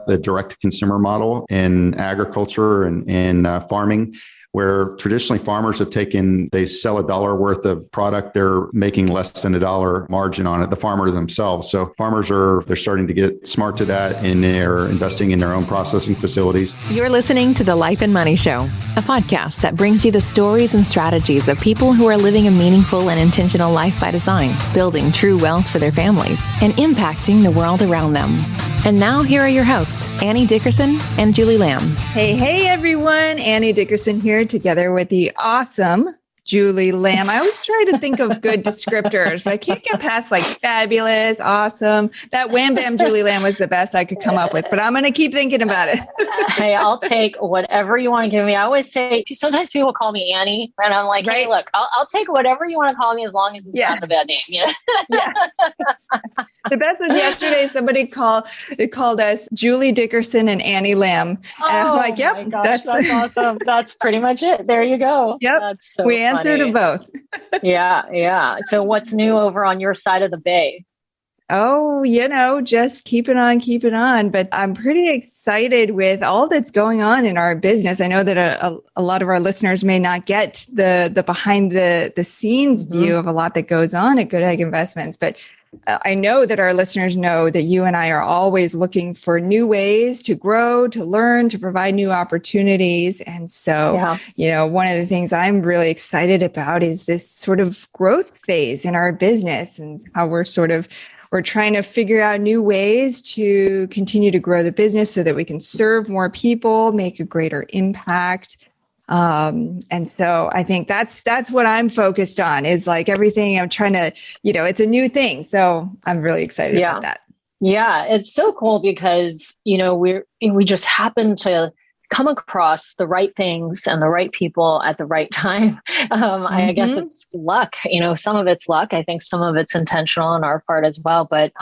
the direct-to-consumer model in agriculture and in farming, where traditionally farmers they sell $1 worth of product, they're making less than $1 margin on it, the farmer themselves. So farmers they're starting to get smart to that, and they're investing in their own processing facilities. You're listening to The Life and Money Show, a podcast that brings you the stories and strategies of people who are living a meaningful and intentional life by design, building true wealth for their families, and impacting the world around them. And now here are your hosts, Annie Dickerson and Julie Lamb. Hey, everyone. Annie Dickerson here together with the awesome Julie Lamb. I always try to think of good descriptors, but I can't get past like fabulous, awesome. That wham bam Julie Lamb was the best I could come up with, but I'm going to keep thinking about it. Hey, I'll take whatever you want to give me. I always say, sometimes people call me Annie, and I'm like, hey, look, I'll take whatever you want to call me as long as it's not a bad name. Yeah. The best was yesterday, somebody called us Julie Dickerson and Annie Lamb. And I'm like, yep, my gosh, that's awesome. That's pretty much it. There you go. Yep. That's so we answer to both. Yeah. So what's new over on your side of the bay? Oh, just keep it on. But I'm pretty excited with all that's going on in our business. I know that a lot of our listeners may not get the behind the scenes view of a lot that goes on at Goodegg Investments, but I know that our listeners know that you and I are always looking for new ways to grow, to learn, to provide new opportunities. And so, one of the things I'm really excited about is this sort of growth phase in our business and how we're trying to figure out new ways to continue to grow the business so that we can serve more people, make a greater impact. And so I think that's what I'm focused on, is like everything I'm trying to, it's a new thing. So I'm really excited about that. Yeah. It's so cool because, we just happen to come across the right things and the right people at the right time. I guess it's luck, some of it's luck. I think some of it's intentional on our part as well. But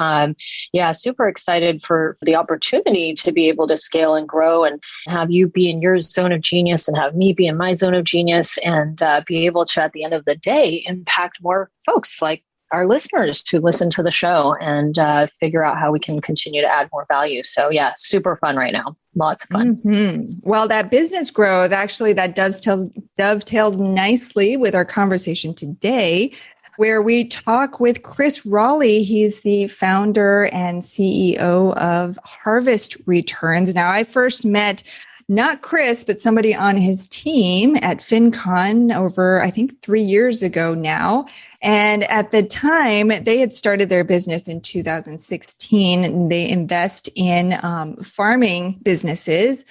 super excited for the opportunity to be able to scale and grow and have you be in your zone of genius and have me be in my zone of genius and be able to, at the end of the day, impact more folks like our listeners to listen to the show and figure out how we can continue to add more value. So super fun right now. Lots of fun. Well, that business growth, actually, that dovetails nicely with our conversation today, where we talk with Chris Rawley. He's the founder and CEO of Harvest Returns. Now, I first met not Chris, but somebody on his team at FinCon over, I think, 3 years ago now. And at the time, they had started their business in 2016. And they invest in farming businesses.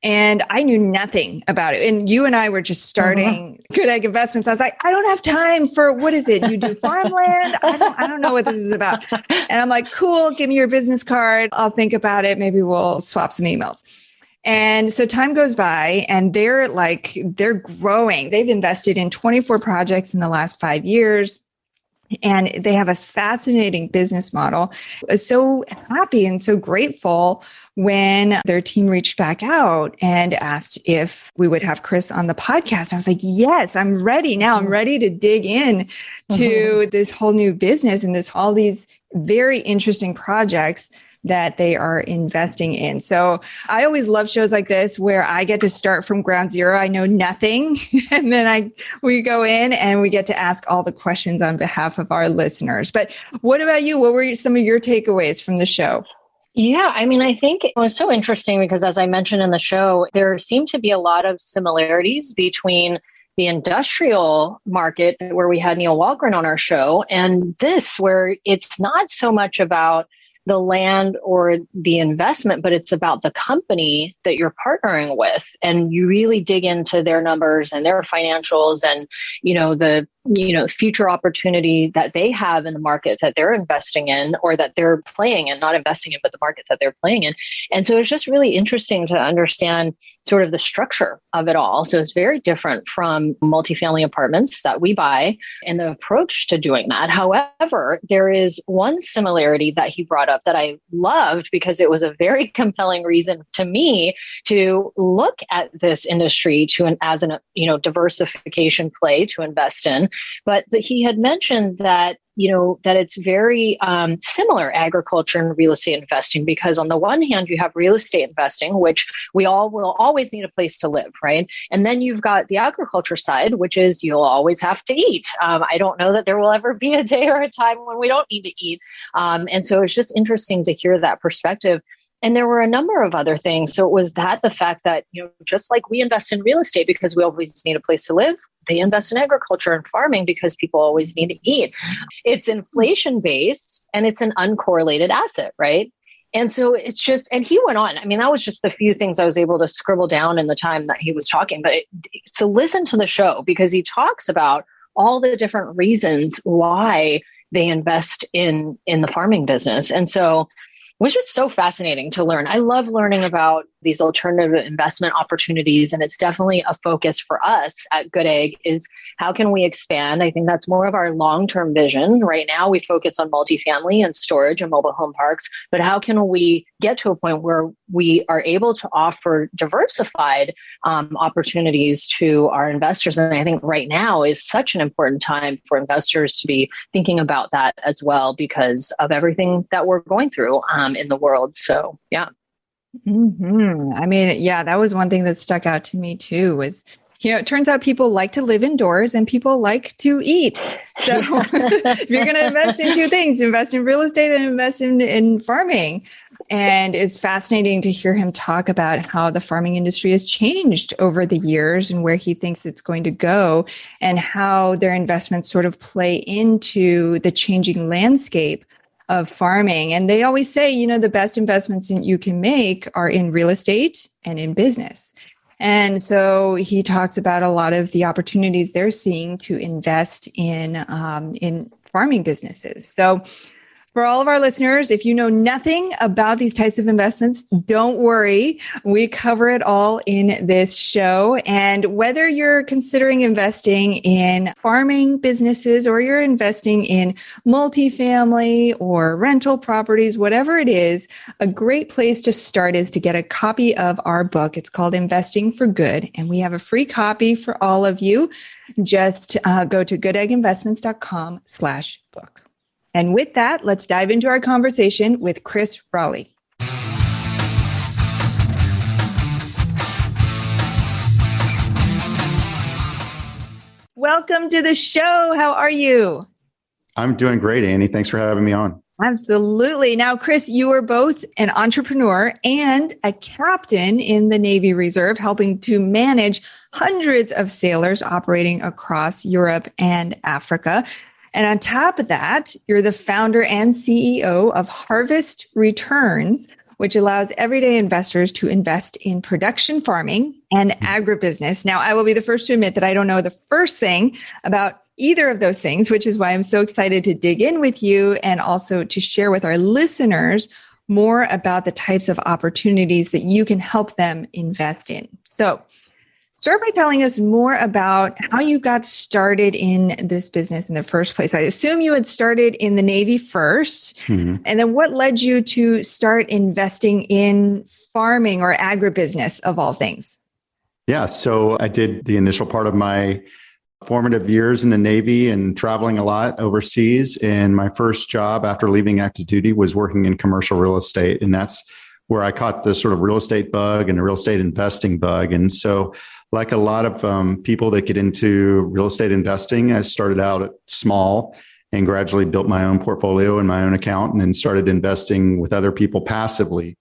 And I knew nothing about it. And you and I were just starting Goodegg Investments. I was like, I don't have time for, what is it? You do farmland? I don't know what this is about. And I'm like, cool, give me your business card. I'll think about it. Maybe we'll swap some emails. And so time goes by and they're growing. They've invested in 24 projects in the last 5 years. And they have a fascinating business model. I was so happy and so grateful when their team reached back out and asked if we would have Chris on the podcast. I was like, yes, I'm ready now. I'm ready to dig in to this whole new business and all these very interesting projects that they are investing in. So I always love shows like this where I get to start from ground zero. I know nothing. And then we go in and we get to ask all the questions on behalf of our listeners. But what about you? What were some of your takeaways from the show? Yeah, I think it was so interesting because, as I mentioned in the show, there seemed to be a lot of similarities between the industrial market where we had Neil Walgren on our show and this, where it's not so much about the land or the investment, but it's about the company that you're partnering with. And you really dig into their numbers and their financials and, the future opportunity that they have in the market that they're investing in or that they're playing in, not investing in, but the market that they're playing in. And so it's just really interesting to understand sort of the structure of it all. So it's very different from multifamily apartments that we buy and the approach to doing that. However, there is one similarity that he brought up that I loved because it was a very compelling reason to me to look at this industry as a diversification play to invest in. But he had mentioned that that it's very similar, agriculture and real estate investing, because on the one hand, you have real estate investing, which we all will always need a place to live, right? And then you've got the agriculture side, which is you'll always have to eat. I don't know that there will ever be a day or a time when we don't need to eat. And so it's just interesting to hear that perspective. And there were a number of other things. So it was the fact that, just like we invest in real estate because we always need a place to live, they invest in agriculture and farming because people always need to eat. It's inflation based and it's an uncorrelated asset, right? And so it's just, and he went on. I mean, that was just the few things I was able to scribble down in the time that he was talking. But to listen to the show, because he talks about all the different reasons why they invest in the farming business. And so it was just so fascinating to learn. I love learning about these alternative investment opportunities. And it's definitely a focus for us at Goodegg is how can we expand? I think that's more of our long-term vision. Right now, we focus on multifamily and storage and mobile home parks, but how can we get to a point where we are able to offer diversified opportunities to our investors? And I think right now is such an important time for investors to be thinking about that as well because of everything that we're going through in the world. So, yeah. Mm-hmm. I mean, yeah, that was one thing that stuck out to me too was, it turns out people like to live indoors and people like to eat. So if you're going to invest in two things, invest in real estate and invest in farming. And it's fascinating to hear him talk about how the farming industry has changed over the years and where he thinks it's going to go and how their investments sort of play into the changing landscape of farming. And they always say, the best investments you can make are in real estate and in business. And so he talks about a lot of the opportunities they're seeing to invest in farming businesses. So for all of our listeners, if you know nothing about these types of investments, don't worry. We cover it all in this show. And whether you're considering investing in farming businesses or you're investing in multifamily or rental properties, whatever it is, a great place to start is to get a copy of our book. It's called Investing for Good. And we have a free copy for all of you. Just go to goodegginvestments.com/book. And with that, let's dive into our conversation with Chris Rawley. Welcome to the show. How are you? I'm doing great, Annie. Thanks for having me on. Absolutely. Now, Chris, you are both an entrepreneur and a captain in the Navy Reserve, helping to manage hundreds of sailors operating across Europe and Africa. And on top of that, you're the founder and CEO of Harvest Returns, which allows everyday investors to invest in production farming and agribusiness. Now, I will be the first to admit that I don't know the first thing about either of those things, which is why I'm so excited to dig in with you and also to share with our listeners more about the types of opportunities that you can help them invest in. So, start by telling us more about how you got started in this business in the first place. I assume you had started in the Navy first, and then what led you to start investing in farming or agribusiness of all things? Yeah, so I did the initial part of my formative years in the Navy and traveling a lot overseas. And my first job after leaving active duty was working in commercial real estate. And that's where I caught the sort of real estate bug and the real estate investing bug. And so like a lot of people that get into real estate investing, I started out small and gradually built my own portfolio and my own account and then started investing with other people passively.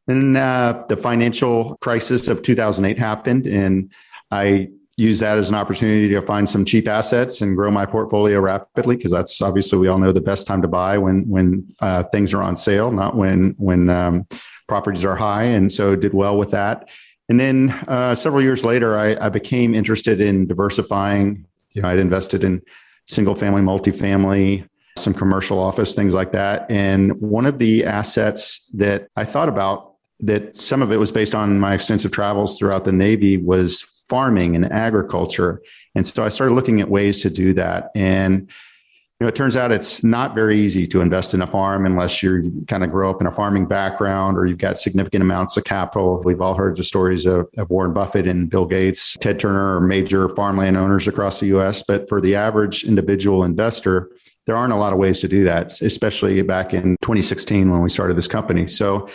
Then the financial crisis of 2008 happened, and I used that as an opportunity to find some cheap assets and grow my portfolio rapidly, because that's obviously, we all know, the best time to buy when things are on sale, not when properties are high. And so did well with that. And then several years later, I became interested in diversifying. I'd invested in single family, multifamily, some commercial office, things like that. And one of the assets that I thought about, that some of it was based on my extensive travels throughout the Navy, was farming and agriculture. And so I started looking at ways to do that. And it turns out it's not very easy to invest in a farm unless you kind of grow up in a farming background or you've got significant amounts of capital. We've all heard the stories of Warren Buffett and Bill Gates, Ted Turner, or major farmland owners across the U.S. But for the average individual investor, there aren't a lot of ways to do that, especially back in 2016 when we started this company. So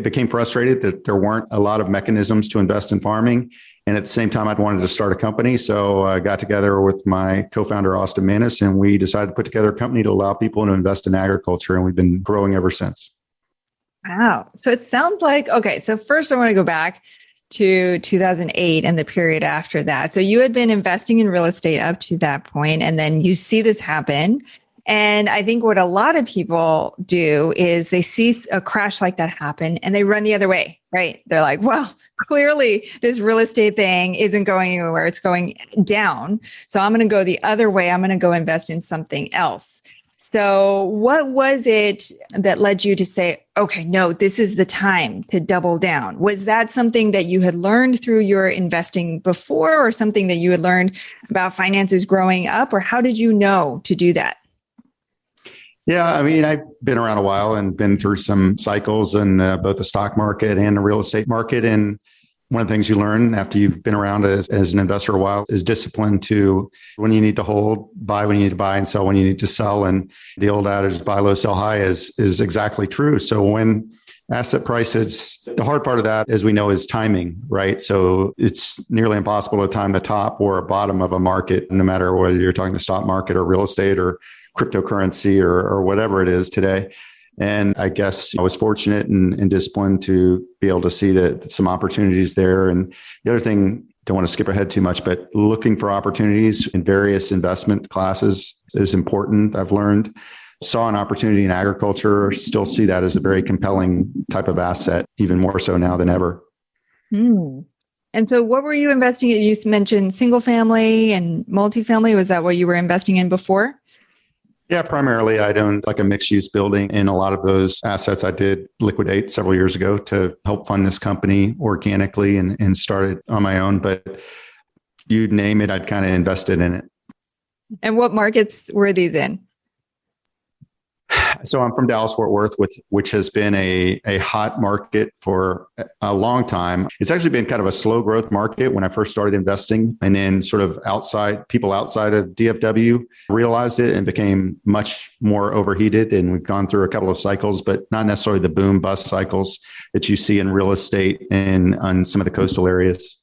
became frustrated that there weren't a lot of mechanisms to invest in farming. And at the same time, I'd wanted to start a company. So I got together with my co-founder, Austin Manis, and we decided to put together a company to allow people to invest in agriculture. And we've been growing ever since. Wow. So it sounds like, okay, so first I want to go back to 2008 and the period after that. So you had been investing in real estate up to that point, and then you see this happen. And I think what a lot of people do is they see a crash like that happen and they run the other way, right? They're like, well, clearly this real estate thing isn't going anywhere. It's going down. So I'm going to go the other way. I'm going to go invest in something else. So what was it that led you to say, okay, no, this is the time to double down? Was that something that you had learned through your investing before, or something that you had learned about finances growing up? Or how did you know to do that? Yeah, I mean, I've been around a while and been through some cycles in both the stock market and the real estate market. And one of the things you learn after you've been around as an investor a while is discipline to when you need to hold, buy when you need to buy, and sell when you need to sell. And the old adage, buy low, sell high, is exactly true. So when asset prices, the hard part of that, as we know, is timing, right? So it's nearly impossible to time the top or bottom of a market, no matter whether you're talking the stock market or real estate or cryptocurrency or whatever it is today. And I guess I was fortunate and disciplined to be able to see that some opportunities there. And the other thing, don't want to skip ahead too much, but looking for opportunities in various investment classes is important. I've learned, saw an opportunity in agriculture, still see that as a very compelling type of asset, even more so now than ever. And so what were you investing in? You mentioned single family and multifamily. Was that what you were investing in before? Yeah, primarily I'd owned like a mixed use building, and a lot of those assets I did liquidate several years ago to help fund this company organically and started on my own. But you name it, I'd kind of invested in it. And what markets were these in? So I'm from Dallas-Fort Worth, which has been a hot market for a long time. It's actually been kind of a slow growth market when I first started investing, and then sort of people outside of DFW realized it and became much more overheated. And we've gone through a couple of cycles, but not necessarily the boom bust cycles that you see in real estate and on some of the coastal areas.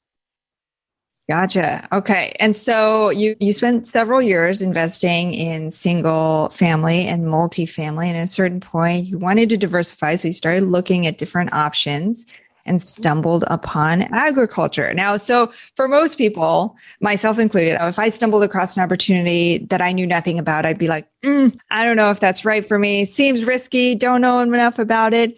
Gotcha. Okay. And so you spent several years investing in single family and multifamily. And at a certain point, you wanted to diversify. So you started looking at different options and stumbled upon agriculture. Now, so for most people, myself included, if I stumbled across an opportunity that I knew nothing about, I'd be like, I don't know if that's right for me. Seems risky. Don't know enough about it.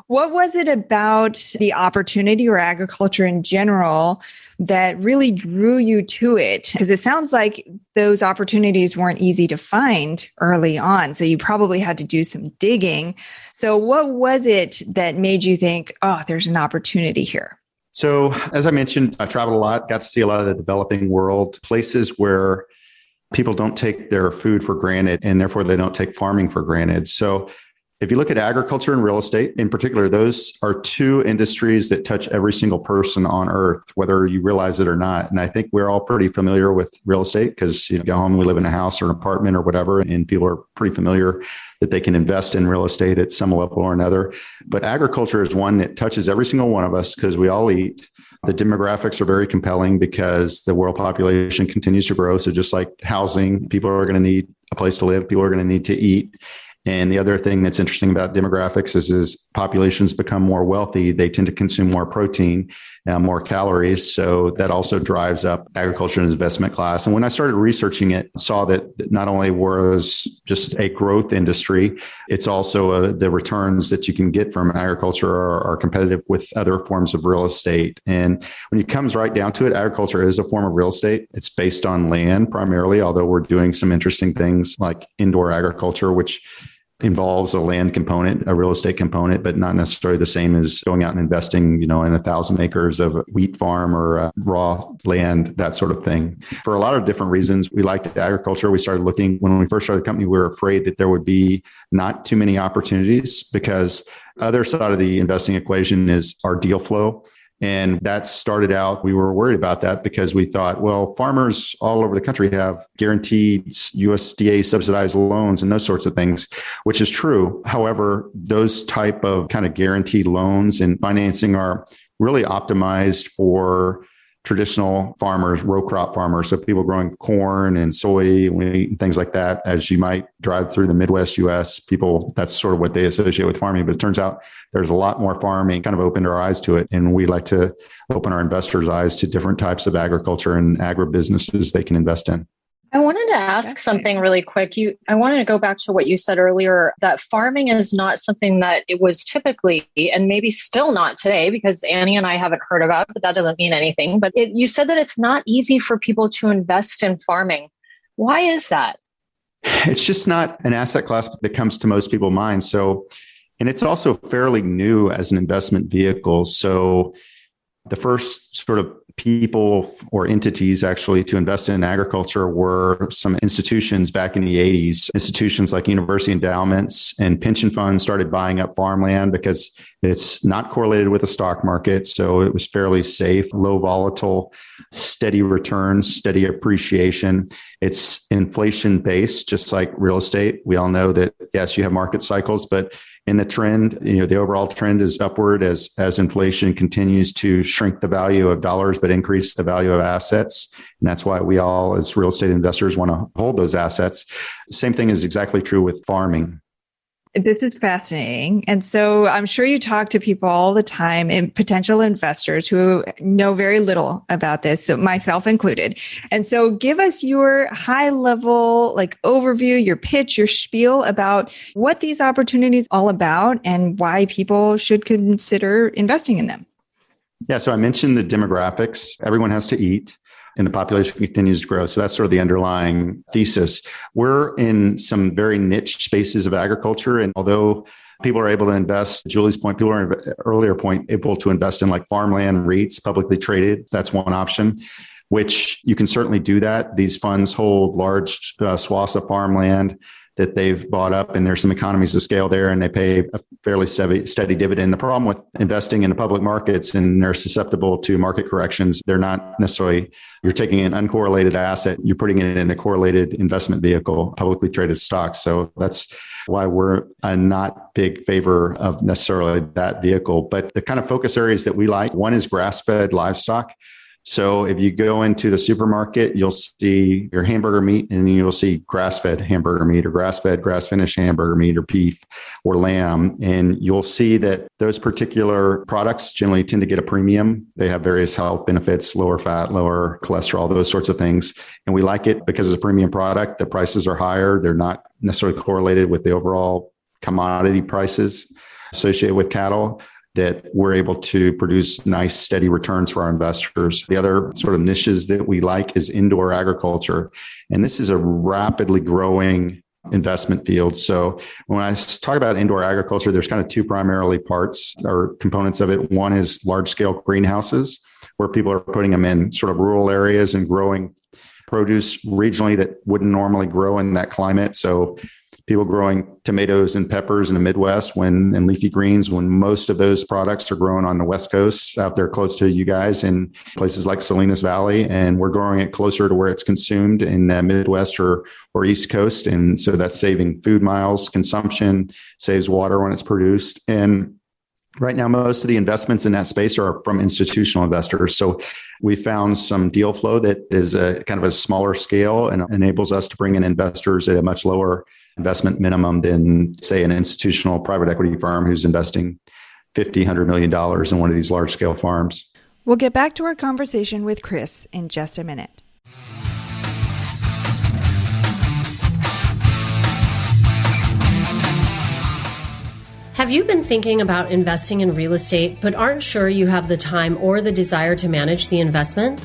What was it about the opportunity or agriculture in general that really drew you to it? Because it sounds like those opportunities weren't easy to find early on. So you probably had to do some digging. So what was it that made you think, oh, there's an opportunity here? So as I mentioned, I traveled a lot, got to see a lot of the developing world, places where people don't take their food for granted, and therefore they don't take farming for granted. So if you look at agriculture and real estate in particular, those are two industries that touch every single person on earth, whether you realize it or not. And I think we're all pretty familiar with real estate because you go home, we live in a house or an apartment or whatever, and people are pretty familiar that they can invest in real estate at some level or another. But agriculture is one that touches every single one of us because we all eat. The demographics are very compelling because the world population continues to grow. So just like housing, people are going to need a place to live. People are going to need to eat. And the other thing that's interesting about demographics is as populations become more wealthy, they tend to consume more protein, more calories. So that also drives up agriculture and investment class. And when I started researching it, saw that not only was just a growth industry, it's also the returns that you can get from agriculture are competitive with other forms of real estate. And when it comes right down to it, agriculture is a form of real estate. It's based on land primarily, although we're doing some interesting things like indoor agriculture, which involves a land component, a real estate component, but not necessarily the same as going out and investing, in 1,000 acres of wheat farm or raw land, that sort of thing. For a lot of different reasons, we liked agriculture. We started looking, when we first started the company, we were afraid that there would be not too many opportunities because other side of the investing equation is our deal flow. And that started out, we were worried about that because we thought, well, farmers all over the country have guaranteed USDA subsidized loans and those sorts of things, which is true. However, those type of kind of guaranteed loans and financing are really optimized for traditional farmers, row crop farmers. So people growing corn and soy, wheat, and things like that. As you might drive through the Midwest US, people, that's sort of what they associate with farming. But it turns out there's a lot more farming, kind of opened our eyes to it. And we like to open our investors' eyes to different types of agriculture and agribusinesses they can invest in. I wanted to ask something really quick. I wanted to go back to what you said earlier, that farming is not something that it was typically, and maybe still not today, because Annie and I haven't heard about it, but that doesn't mean anything. But you said that it's not easy for people to invest in farming. Why is that? It's just not an asset class that comes to most people's minds. And it's also fairly new as an investment vehicle. So the first sort of people or entities actually to invest in agriculture were some institutions back in the 80s. Institutions like university endowments and pension funds started buying up farmland because it's not correlated with the stock market. So it was fairly safe, low volatile, steady returns, steady appreciation. It's inflation based, just like real estate. We all know that, yes, you have market cycles, but in the trend, the overall trend is upward as inflation continues to shrink the value of dollars, but increase the value of assets. And that's why we all, as real estate investors, want to hold those assets. The same thing is exactly true with farming. This is fascinating. And so I'm sure you talk to people all the time and potential investors who know very little about this, so myself included. And so give us your high level, overview, your pitch, your spiel about what these opportunities are all about and why people should consider investing in them. Yeah. So I mentioned the demographics. Everyone has to eat, and the population continues to grow. So that's sort of the underlying thesis. We're in some very niche spaces of agriculture. And although people are able to invest, Julie's point, people are earlier point, able to invest in like farmland REITs, publicly traded. That's one option, which you can certainly do that. These funds hold large swaths of farmland that they've bought up, and there's some economies of scale there, and they pay a fairly steady dividend. The problem with investing in the public markets, and they're susceptible to market corrections, they're not necessarily, you're taking an uncorrelated asset, you're putting it in a correlated investment vehicle, publicly traded stocks. So that's why we're a not big favor of necessarily that vehicle. But the kind of focus areas that we like, one is grass-fed livestock. So if you go into the supermarket, you'll see your hamburger meat, and you'll see grass-fed hamburger meat or grass-fed, grass-finished hamburger meat or beef or lamb. And you'll see that those particular products generally tend to get a premium. They have various health benefits, lower fat, lower cholesterol, those sorts of things. And we like it because it's a premium product. The prices are higher. They're not necessarily correlated with the overall commodity prices associated with cattle, that we're able to produce nice, steady returns for our investors. The other sort of niches that we like is indoor agriculture. And this is a rapidly growing investment field. So when I talk about indoor agriculture, there's kind of two primarily parts or components of it. One is large scale greenhouses, where people are putting them in sort of rural areas and growing produce regionally that wouldn't normally grow in that climate. So people growing tomatoes and peppers in the Midwest and leafy greens, when most of those products are grown on the West Coast out there close to you guys in places like Salinas Valley. And we're growing it closer to where it's consumed in the Midwest or East Coast. And so that's saving food miles, consumption, saves water when it's produced. And right now, most of the investments in that space are from institutional investors. So we found some deal flow that is a kind of a smaller scale and enables us to bring in investors at a much lower investment minimum than, say, an institutional private equity firm who's investing $50, $100 million in one of these large scale farms. We'll get back to our conversation with Chris in just a minute. Have you been thinking about investing in real estate but aren't sure you have the time or the desire to manage the investment?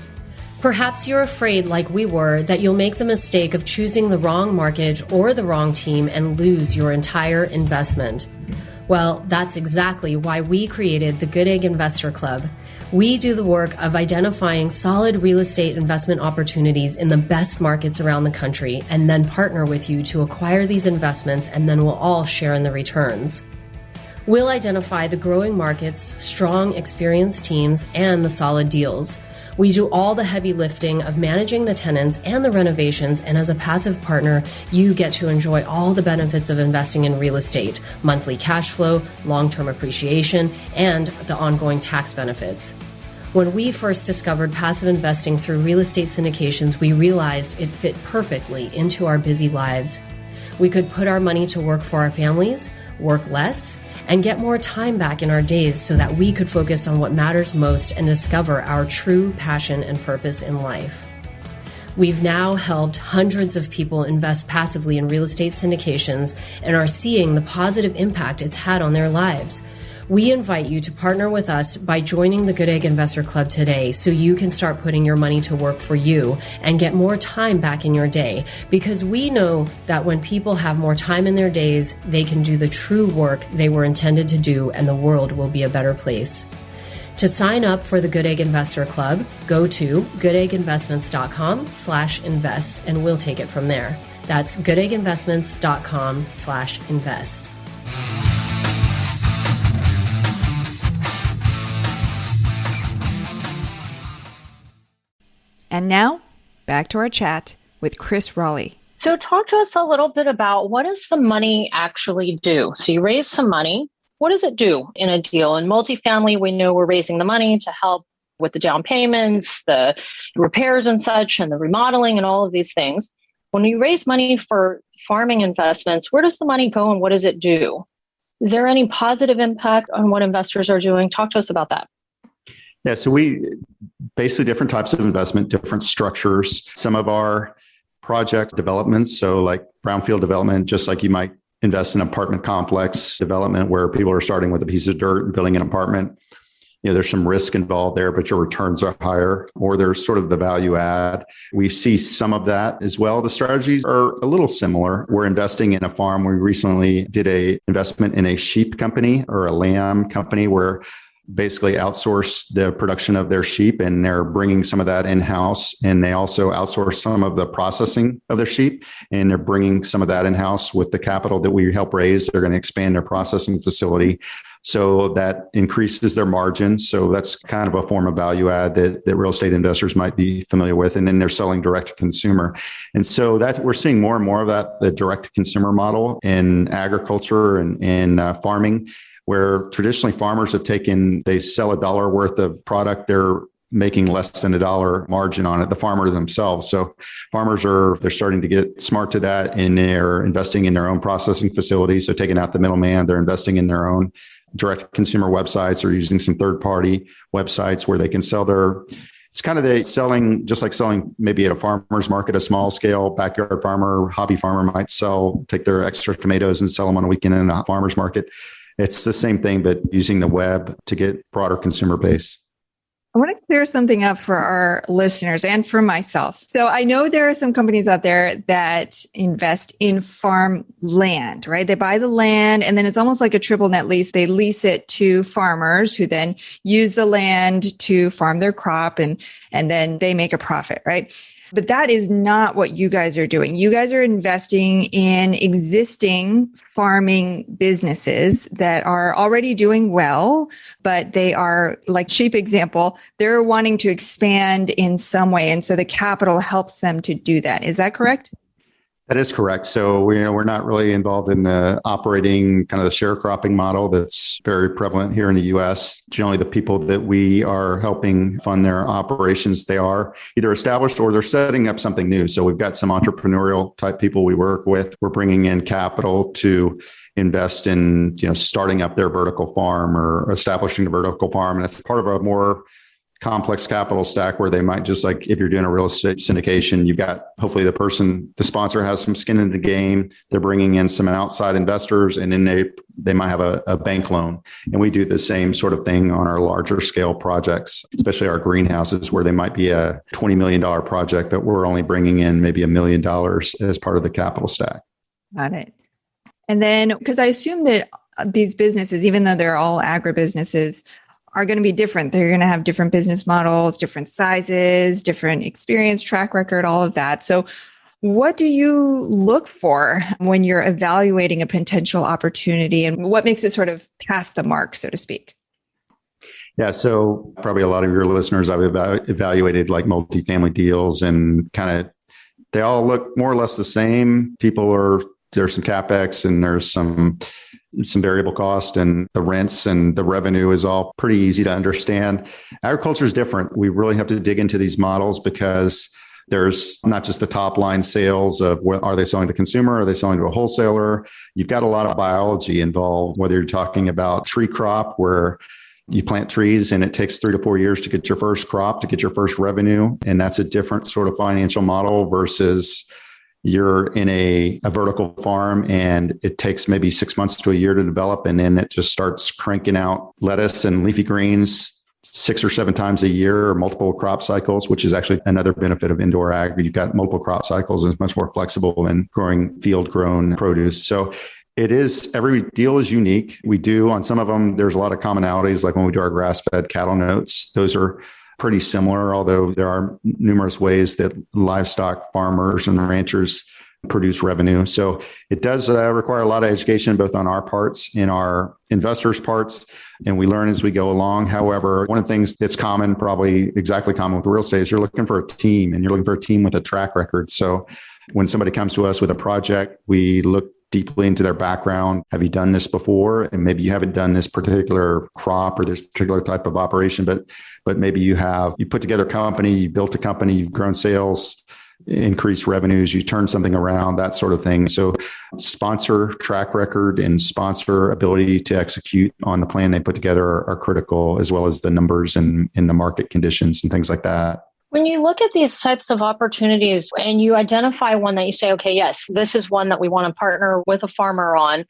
Perhaps you're afraid, like we were, that you'll make the mistake of choosing the wrong mortgage or the wrong team and lose your entire investment. Well, that's exactly why we created the Goodegg Investor Club. We do the work of identifying solid real estate investment opportunities in the best markets around the country and then partner with you to acquire these investments, and then we'll all share in the returns. We'll identify the growing markets, strong, experienced teams, and the solid deals. We do all the heavy lifting of managing the tenants and the renovations, and as a passive partner, you get to enjoy all the benefits of investing in real estate, monthly cash flow, long-term appreciation, and the ongoing tax benefits. When we first discovered passive investing through real estate syndications, we realized it fit perfectly into our busy lives. We could put our money to work for our families, work less, and get more time back in our days so that we could focus on what matters most and discover our true passion and purpose in life. We've now helped hundreds of people invest passively in real estate syndications and are seeing the positive impact it's had on their lives. We invite you to partner with us by joining the Goodegg Investor Club today so you can start putting your money to work for you and get more time back in your day, because we know that when people have more time in their days, they can do the true work they were intended to do, and the world will be a better place. To sign up for the Goodegg Investor Club, go to goodegginvestments.com/invest and we'll take it from there. That's goodegginvestments.com/invest. And now, back to our chat with Chris Rawley. So talk to us a little bit about, what does the money actually do? So you raise some money. What does it do in a deal? In multifamily, we know we're raising the money to help with the down payments, the repairs and such, and the remodeling and all of these things. When you raise money for farming investments, where does the money go and what does it do? Is there any positive impact on what investors are doing? Talk to us about that. Yeah, so we basically different types of investment, different structures. Some of our project developments, so like brownfield development, just like you might invest in apartment complex development where people are starting with a piece of dirt and building an apartment. There's some risk involved there, but your returns are higher, or there's sort of the value add. We see some of that as well. The strategies are a little similar. We're investing in a farm. We recently did a investment in a sheep company or a lamb company where basically outsource the production of their sheep, and they're bringing some of that in-house, and they also outsource some of the processing of their sheep, and they're bringing some of that in-house with the capital that we help raise. They're going to expand their processing facility, so that increases their margins. So that's kind of a form of value add that real estate investors might be familiar with. And then they're selling direct to consumer. And so that we're seeing more and more of that, the direct to consumer model in agriculture and in farming, where traditionally farmers they sell $1 worth of product, they're making less than $1 margin on it, the farmer themselves. So farmers they're starting to get smart to that, and they're investing in their own processing facilities. So taking out the middleman, they're investing in their own direct consumer websites, or using some third-party websites where they can sell it's kind of just like selling maybe at a farmer's market, a small scale backyard farmer, hobby farmer might take their extra tomatoes and sell them on a weekend in a farmer's market. It's the same thing, but using the web to get broader consumer base. I want to clear something up for our listeners and for myself. So I know there are some companies out there that invest in farm land, right? They buy the land and then it's almost like a triple net lease. They lease it to farmers who then use the land to farm their crop, and then they make a profit, right? But that is not what you guys are doing. You guys are investing in existing farming businesses that are already doing well, but they are, like sheep example, they're wanting to expand in some way. And so the capital helps them to do that. Is that correct? That is correct. So we're not really involved in the operating kind of the sharecropping model that's very prevalent here in the U.S. Generally, the people that we are helping fund their operations, they are either established or they're setting up something new. So we've got some entrepreneurial type people we work with. We're bringing in capital to invest in, starting up their vertical farm or establishing a vertical farm. And it's part of a more complex capital stack where they might just, like if you're doing a real estate syndication, you've got hopefully the sponsor has some skin in the game. They're bringing in some outside investors, and then they might have a bank loan. And we do the same sort of thing on our larger scale projects, especially our greenhouses, where they might be a $20 million project, but we're only bringing in maybe $1 million as part of the capital stack. Got it. And then, because I assume that these businesses, even though they're all agribusinesses, are going to be different. They're going to have different business models, different sizes, different experience, track record, all of that. So What do you look for when you're evaluating a potential opportunity, and what makes it sort of pass the mark, so to speak? Yeah, so probably a lot of your listeners, I've evaluated like multifamily deals, and kind of they all look more or less the same. There's some CapEx and there's some variable cost, and the rents and the revenue is all pretty easy to understand. Agriculture is different. We really have to dig into these models because there's not just the top line sales of are they selling to consumer? Are they selling to a wholesaler? You've got a lot of biology involved, whether you're talking about tree crop where you plant trees and it takes 3 to 4 years to get your first crop, to get your first revenue. And that's a different sort of financial model versus you're in a vertical farm and it takes maybe 6 months to a year to develop. And then it just starts cranking out lettuce and leafy greens 6 or 7 times a year, or multiple crop cycles, which is actually another benefit of indoor ag. You've got multiple crop cycles and it's much more flexible than growing field grown produce. So every deal is unique. We do on some of them, there's a lot of commonalities, like when we do our grass-fed cattle notes, those are pretty similar, although there are numerous ways that livestock farmers and ranchers produce revenue. So it does require a lot of education, both on our parts and our investors' parts, and we learn as we go along. However, one of the things that's common, probably exactly common with real estate, is you're looking for a team, and you're looking for a team with a track record. So when somebody comes to us with a project, we look deeply into their background. Have you done this before? And maybe you haven't done this particular crop or this particular type of operation, but maybe you put together a company, you built a company, you've grown sales, increased revenues, you turn something around, that sort of thing. So sponsor track record and sponsor ability to execute on the plan they put together are critical, as well as the numbers and the market conditions and things like that. When you look at these types of opportunities and you identify one that you say, okay, yes, this is one that we want to partner with a farmer on,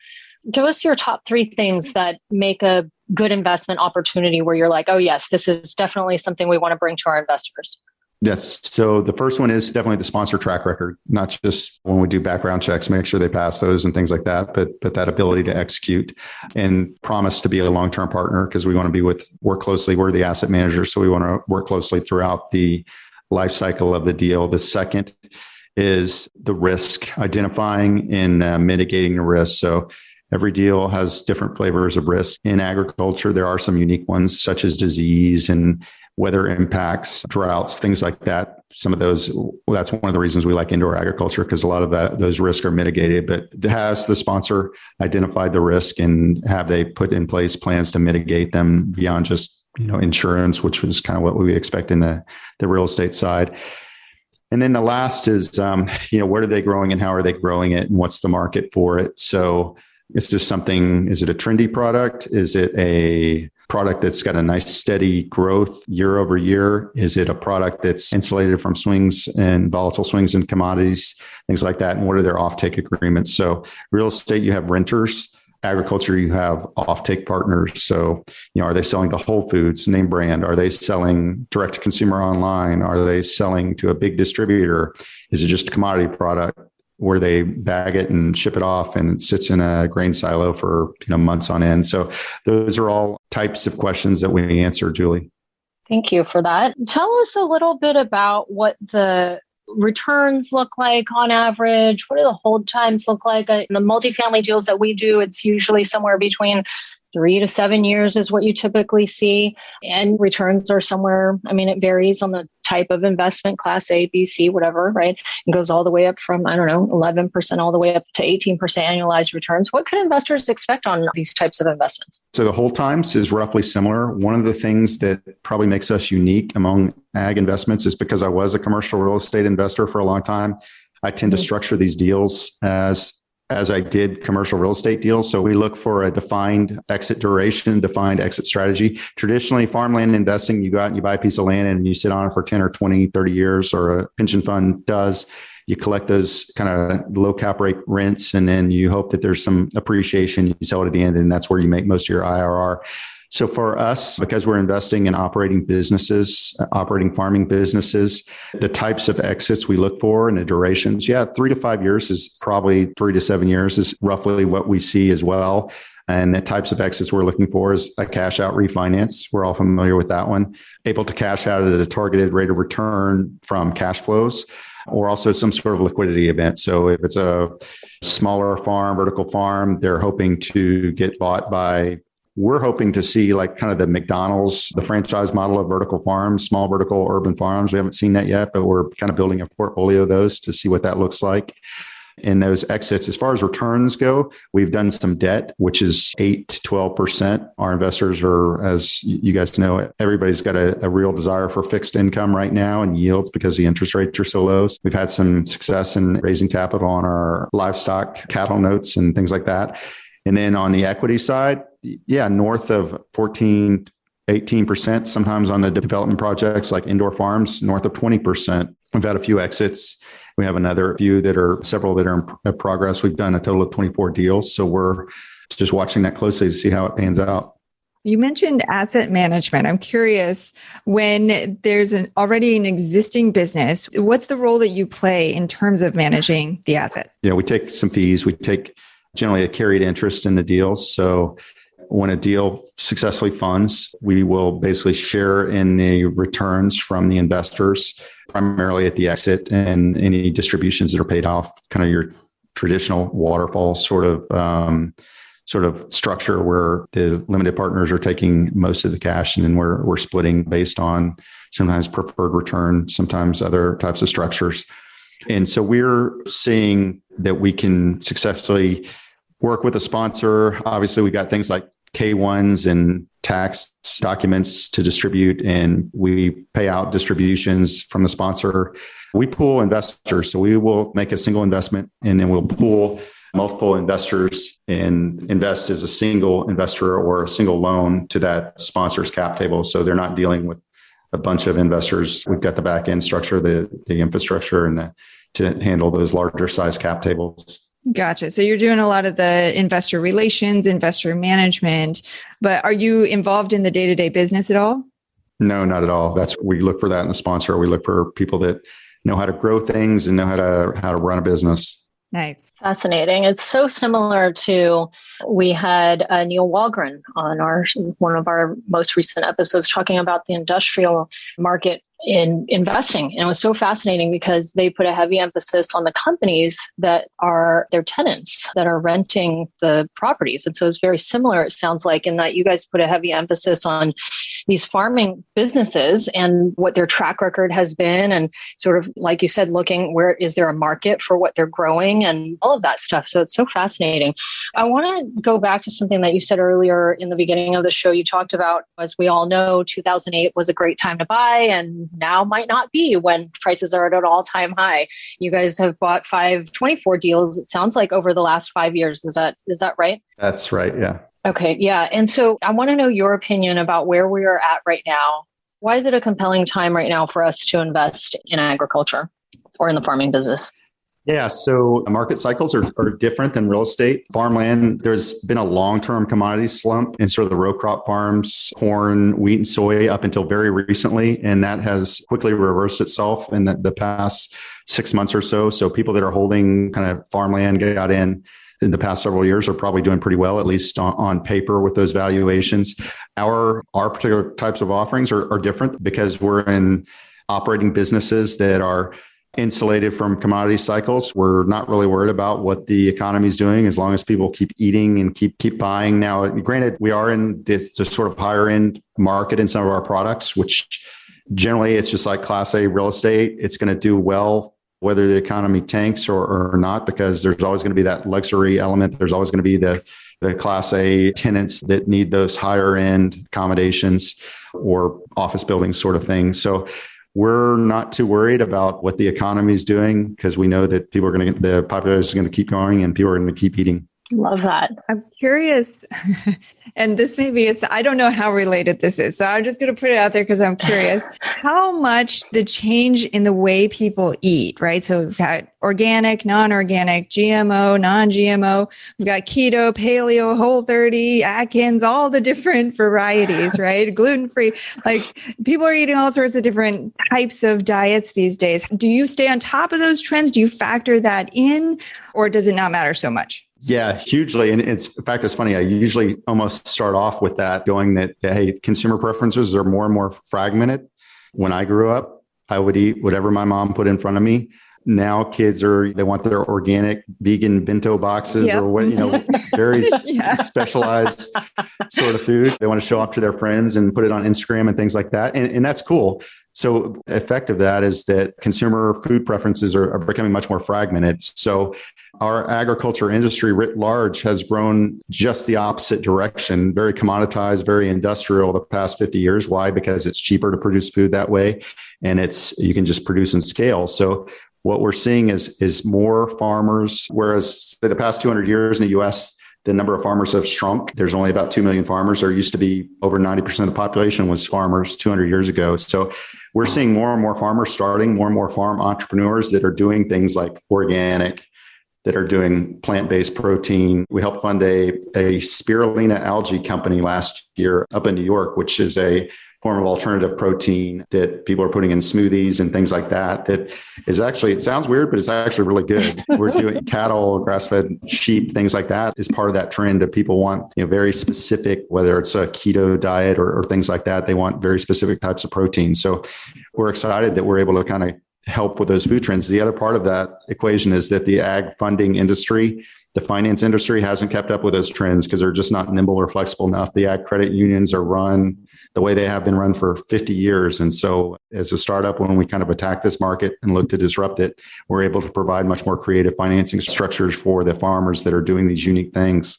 give us your top 3 things that make a good investment opportunity where you're like, oh, yes, this is definitely something we want to bring to our investors. Yes. So the first one is definitely the sponsor track record, not just when we do background checks, make sure they pass those and things like that, but that ability to execute and promise to be a long-term partner, because we want to work closely. We're the asset manager, so we want to work closely throughout the life cycle of the deal. The second is the risk, identifying and mitigating the risk. So every deal has different flavors of risk. In agriculture, there are some unique ones, such as disease and weather impacts, droughts, things like that. Some of those, that's one of the reasons we like indoor agriculture, because a lot of those risks are mitigated. But has the sponsor identified the risk, and have they put in place plans to mitigate them beyond just insurance, which was kind of what we expect in the real estate side. And then the last is, what are they growing and how are they growing it, and what's the market for it? So it's just something, is it a trendy product? Is it a product that's got a nice steady growth year over year? Is it a product that's insulated from swings and volatile swings in commodities, things like that? And what are their offtake agreements? So real estate, you have renters. Agriculture, you have offtake partners. So, are they selling to Whole Foods, name brand? Are they selling direct to consumer online? Are they selling to a big distributor? Is it just a commodity product where they bag it and ship it off and it sits in a grain silo for months on end? So those are all types of questions that we answer, Julie. Thank you for that. Tell us a little bit about what the returns look like on average. What do the hold times look like? In the multifamily deals that we do, it's usually somewhere between 3 to 7 years is what you typically see. And returns are somewhere, it varies on the type of investment, class A, B, C, whatever, right? It goes all the way up from, 11% all the way up to 18% annualized returns. What could investors expect on these types of investments? So the hold times is roughly similar. One of the things that probably makes us unique among ag investments is because I was a commercial real estate investor for a long time. I tend to structure these deals as I did commercial real estate deals. So we look for a defined exit duration, defined exit strategy. Traditionally, farmland investing, you go out and you buy a piece of land and you sit on it for 10 or 20, 30 years, or a pension fund does. You collect those kind of low cap rate rents, and then you hope that there's some appreciation. You sell it at the end, and that's where you make most of your IRR. So for us, because we're investing in operating farming businesses, the types of exits we look for and the durations, 3 to 5 years is probably 3 to 7 years is roughly what we see as well. And the types of exits we're looking for is a cash out refinance. We're all familiar with that one. Able to cash out at a targeted rate of return from cash flows. or also some sort of liquidity event. So if it's a smaller farm, vertical farm, they're hoping to get bought by, we're hoping to see like kind of the McDonald's, the franchise model of vertical farms, small vertical urban farms. We haven't seen that yet, but we're kind of building a portfolio of those to see what that looks like. And those exits, as far as returns go, we've done some debt, which is 8 to 12%. Our investors are, as you guys know, everybody's got a real desire for fixed income right now and yields because the interest rates are so low. So we've had some success in raising capital on our livestock, cattle notes and things like that. And then on the equity side, north of 14, 18%, sometimes on the development projects like indoor farms, north of 20%. We've had a few exits. We have several that are in progress. We've done a total of 24 deals. So we're just watching that closely to see how it pans out. You mentioned asset management. I'm curious, when there's already an existing business, what's the role that you play in terms of managing the asset? Yeah, we take some fees. We take generally a carried interest in the deals. So when a deal successfully funds, we will basically share in the returns from the investors, primarily at the exit, and any distributions that are paid off, kind of your traditional waterfall sort of structure where the limited partners are taking most of the cash, and then we're splitting based on sometimes preferred return, sometimes other types of structures. And so we're seeing that we can successfully work with a sponsor. Obviously, we got things like K-1s and tax documents to distribute, and we pay out distributions from the sponsor. We pool investors. So we will make a single investment, and then we'll pool multiple investors and invest as a single investor or a single loan to that sponsor's cap table. So they're not dealing with a bunch of investors. We've got the back end structure, the infrastructure, and to handle those larger size cap tables. Gotcha. So you're doing a lot of the investor relations, investor management, but are you involved in the day-to-day business at all? No, not at all. We look for that in a sponsor. We look for people that know how to grow things and know how to run a business. Nice. Fascinating. It's so similar to, we had Neil Walgren on one of our most recent episodes talking about the industrial market in investing. And it was so fascinating because they put a heavy emphasis on the companies that are their tenants that are renting the properties. And so it's very similar, it sounds like, in that you guys put a heavy emphasis on these farming businesses and what their track record has been. And sort of, like you said, looking where is there a market for what they're growing and all of that stuff. So it's so fascinating. I want to go back to something that you said earlier in the beginning of the show. You talked about, as we all know, 2008 was a great time to buy, and now might not be when prices are at an all-time high. You guys have bought 24 deals, it sounds like, over the last 5 years. Is that right? That's right. Yeah. Okay. Yeah. And so I want to know your opinion about where we are at right now. Why is it a compelling time right now for us to invest in agriculture or in the farming business? Yeah, so market cycles are different than real estate. Farmland, there's been a long-term commodity slump in sort of the row crop farms, corn, wheat, and soy up until very recently. And that has quickly reversed itself in the past 6 months or so. So people that are holding kind of farmland got in the past several years are probably doing pretty well, at least on paper with those valuations. Our particular types of offerings are different because we're in operating businesses that are insulated from commodity cycles. We're not really worried about what the economy is doing as long as people keep eating and keep buying. Now, granted, we are in this sort of higher end market in some of our products, which generally it's just like Class A real estate. It's going to do well whether the economy tanks or not, because there's always going to be that luxury element. There's always going to be the Class A tenants that need those higher end accommodations or office buildings sort of thing. So we're not too worried about what the economy is doing because we know that the population is going to keep going and people are going to keep eating. Love that. I'm curious, and this I don't know how related this is, so I'm just going to put it out there because I'm curious how much the change in the way people eat, right? So we've got organic, non-organic, GMO, non-GMO, we've got keto, paleo, Whole30, Atkins, all the different varieties, right? Gluten-free, like people are eating all sorts of different types of diets these days. Do you stay on top of those trends? Do you factor that in, or does it not matter so much? Yeah, hugely. And in fact, it's funny. I usually almost start off with that going that, hey, consumer preferences are more and more fragmented. When I grew up, I would eat whatever my mom put in front of me. now kids they want their organic vegan bento boxes or what, very specialized sort of food. They want to show off to their friends and put it on Instagram and things like that. And that's cool. So effect of that is that consumer food preferences are becoming much more fragmented. So our agriculture industry writ large has grown just the opposite direction, very commoditized, very industrial the past 50 years. Why? Because it's cheaper to produce food that way, and you can just produce in scale. So what we're seeing is more farmers, whereas the past 200 years in the US, the number of farmers have shrunk. There's only about 2 million farmers. There used to be over 90% of the population was farmers 200 years ago. So we're seeing more and more farmers starting, more and more farm entrepreneurs that are doing things like organic, that are doing plant-based protein. We helped fund a spirulina algae company last year up in New York, which is a form of alternative protein that people are putting in smoothies and things like that. That is actually, it sounds weird, but it's actually really good. We're doing cattle, grass-fed sheep, things like that is part of that trend that people want, very specific, whether it's a keto diet or things like that. They want very specific types of protein. So we're excited that we're able to kind of help with those food trends. The other part of that equation is that the ag funding industry, the finance industry hasn't kept up with those trends because they're just not nimble or flexible enough. The ag credit unions are run the way they have been run for 50 years. And so as a startup, when we kind of attack this market and look to disrupt it, we're able to provide much more creative financing structures for the farmers that are doing these unique things.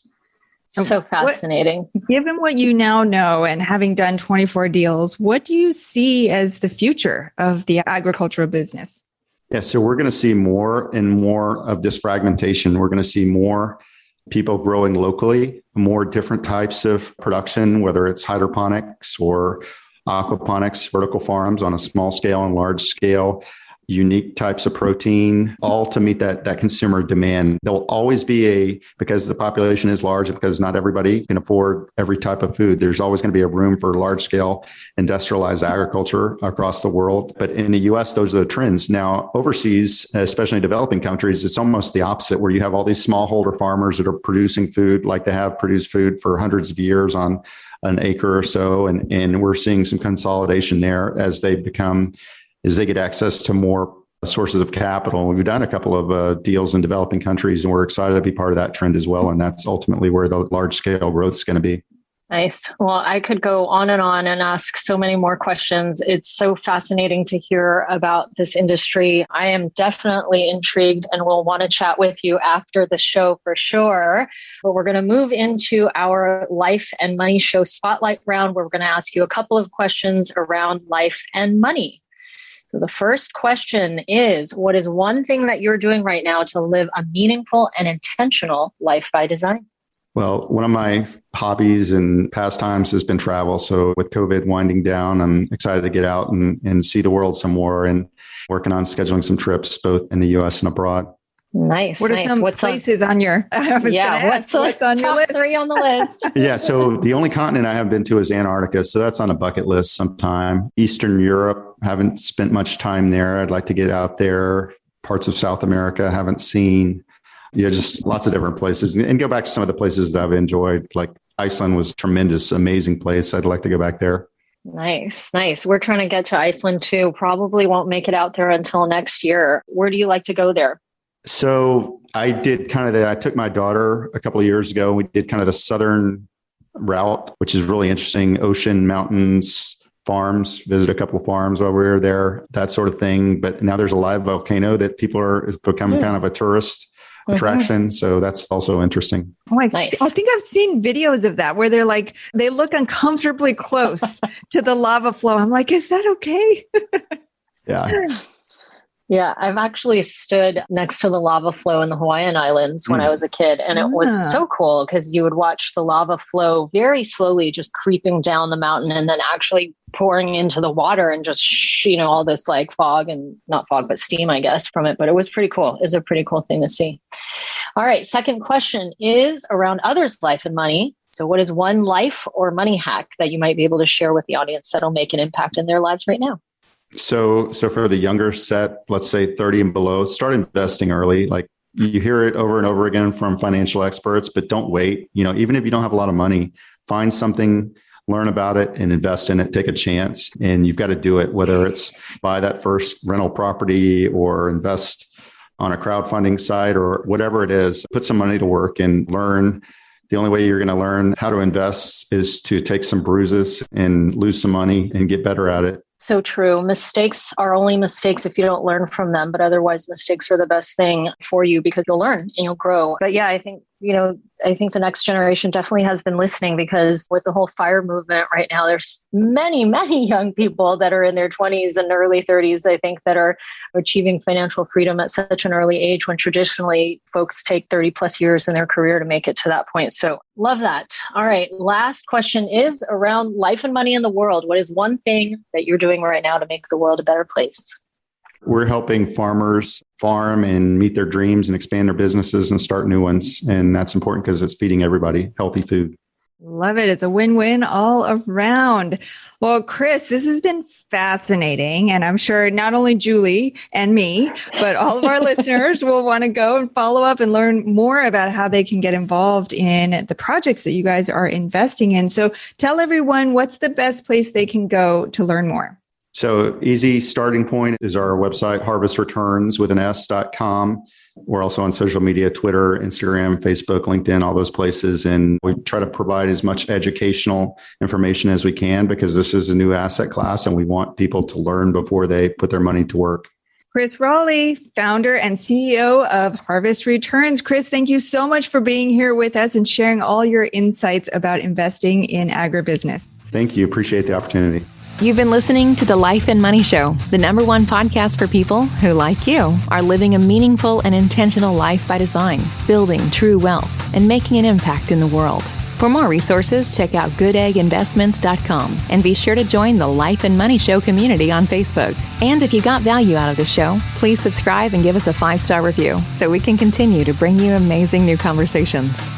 So fascinating. Given what you now know and having done 24 deals, what do you see as the future of the agricultural business? Yeah, so we're going to see more and more of this fragmentation. We're going to see more people growing locally, more different types of production, whether it's hydroponics or aquaponics, vertical farms on a small scale and large scale, unique types of protein, all to meet that consumer demand. There will always be because the population is large, because not everybody can afford every type of food, there's always going to be a room for large scale industrialized agriculture across the world. But in the US, those are the trends. Now, overseas, especially in developing countries, it's almost the opposite, where you have all these smallholder farmers that are producing food like they have produced food for hundreds of years on an acre or so. And we're seeing some consolidation there as they get access to more sources of capital. We've done a couple of deals in developing countries, and we're excited to be part of that trend as well. And that's ultimately where the large scale growth is going to be. Nice. Well, I could go on and ask so many more questions. It's so fascinating to hear about this industry. I am definitely intrigued and will want to chat with you after the show for sure. But we're going to move into our Life and Money Show Spotlight round, where we're going to ask you a couple of questions around life and money. So the first question is, what is one thing that you're doing right now to live a meaningful and intentional life by design? Well, one of my hobbies and pastimes has been travel. So with COVID winding down, I'm excited to get out and see the world some more, and working on scheduling some trips both in the US and abroad. Nice. What are some places on your, what's on your list? 3 on the list? Yeah. So the only continent I haven't been to is Antarctica. So that's on a bucket list sometime. Eastern Europe, haven't spent much time there. I'd like to get out there. Parts of South America, haven't seen. Yeah, just lots of different places, and go back to some of the places that I've enjoyed. Like Iceland was a tremendous, amazing place. I'd like to go back there. Nice. We're trying to get to Iceland too. Probably won't make it out there until next year. Where do you like to go there? So I did I took my daughter a couple of years ago. We did kind of the southern route, which is really interesting. Ocean, mountains, farms, visit a couple of farms while we were there, that sort of thing. But now there's a live volcano that it's become kind of a tourist attraction. So that's also interesting. Oh, nice. I think I've seen videos of that where they look uncomfortably close to the lava flow. I'm like, is that okay? Yeah. Yeah, I've actually stood next to the lava flow in the Hawaiian Islands when I was a kid. And it was so cool because you would watch the lava flow very slowly just creeping down the mountain and then actually pouring into the water and just, all this like fog and not fog, but steam, I guess, from it. But it was pretty cool. It was a pretty cool thing to see. All right. Second question is around others' life and money. So what is one life or money hack that you might be able to share with the audience that'll make an impact in their lives right now? So for the younger set, let's say 30 and below, start investing early. Like you hear it over and over again from financial experts, but don't wait. Even if you don't have a lot of money, find something, learn about it and invest in it, take a chance. And you've got to do it, whether it's buy that first rental property or invest on a crowdfunding site or whatever it is, put some money to work and learn. The only way you're going to learn how to invest is to take some bruises and lose some money and get better at it. So true. Mistakes are only mistakes if you don't learn from them, but otherwise mistakes are the best thing for you because you'll learn and you'll grow. But yeah, I think the next generation definitely has been listening because with the whole FIRE movement right now, there's many, many young people that are in their 20s and early 30s, I think, that are achieving financial freedom at such an early age when traditionally folks take 30 plus years in their career to make it to that point. So love that. All right. Last question is around life and money in the world. What is one thing that you're doing right now to make the world a better place? We're helping farmers farm and meet their dreams and expand their businesses and start new ones. And that's important because it's feeding everybody healthy food. Love it. It's a win-win all around. Well, Chris, this has been fascinating. And I'm sure not only Julie and me, but all of our listeners will want to go and follow up and learn more about how they can get involved in the projects that you guys are investing in. So tell everyone what's the best place they can go to learn more. So easy starting point is our website, harvestreturns.com. We're also on social media, Twitter, Instagram, Facebook, LinkedIn, all those places. And we try to provide as much educational information as we can because this is a new asset class and we want people to learn before they put their money to work. Chris Rawley, founder and CEO of Harvest Returns. Chris, thank you so much for being here with us and sharing all your insights about investing in agribusiness. Thank you. Appreciate the opportunity. You've been listening to The Life and Money Show, the #1 podcast for people who, like you, are living a meaningful and intentional life by design, building true wealth, and making an impact in the world. For more resources, check out goodegginvestments.com and be sure to join the Life and Money Show community on Facebook. And if you got value out of the show, please subscribe and give us a 5-star review so we can continue to bring you amazing new conversations.